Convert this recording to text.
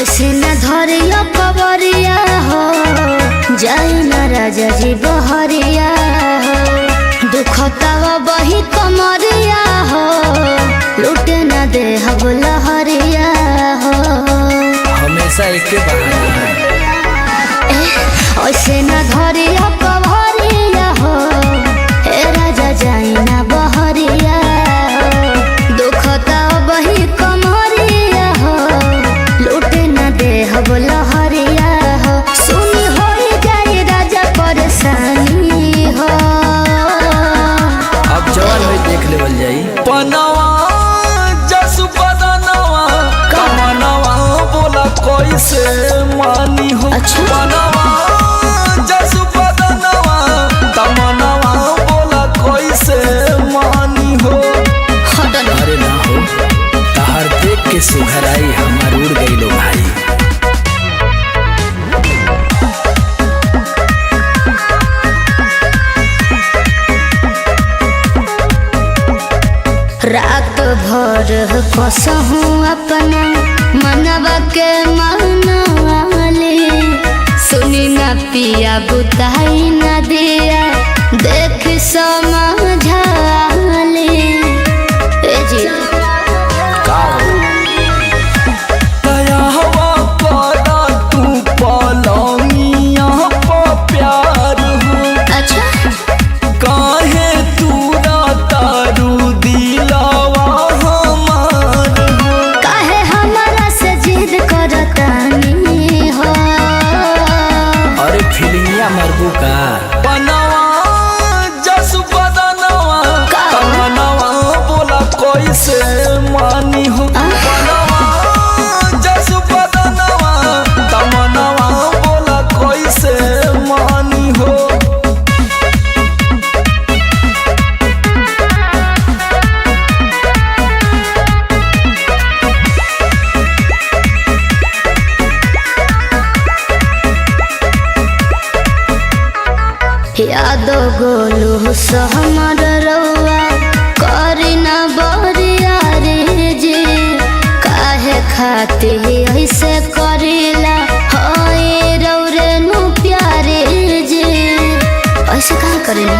ऐसे न धरिया पवरिया हो जाई न राजा जी बहरिया हो दुखतावा बही कमरिया हो लूटे न दे हब लहरिया हो हमेशा एक के बहाना ऐसे न धरिया पवरिया हो हे राजा जाई न बहरिया हो दुखतावा बही कमरिया हो लूटे न दे हब लहरिया हो सुनी हो जाए राजा परेशानी हो अब जवान में देख लेवल जाई पनवा जस बदनवा कमनवा बोला कैसे मानी हो अच्छा। पनवा जस बदनवा कमनवा बोला कैसे मानी हो अरे ना हो तहर देख के सुघराई हमार उड़ गई लो भाई। रात भर कसहूँ अपना मनवा के मनवाले सुनी न पिया बुताई न दिया देख समझाले ए जी का हो दया हवा पारा तू पलंगिया पा प्यार हो अच्छा काहे तू तारू दिलावा हमार हो काहे हमारा से जिद करतानी हो अरे फिलिंगिया मरबू का बनवा जस बदनवा कमनवा बोला कैसे मानी हो बनवा जस बदनवा कमनवा बोला कैसे मानी हो यादो गोलू सहमर रउआ करी न बरिया रे जी काहे खाती ऐसे करीला होए रौरे नु प्यारे जी ऐसे कहाँ करेला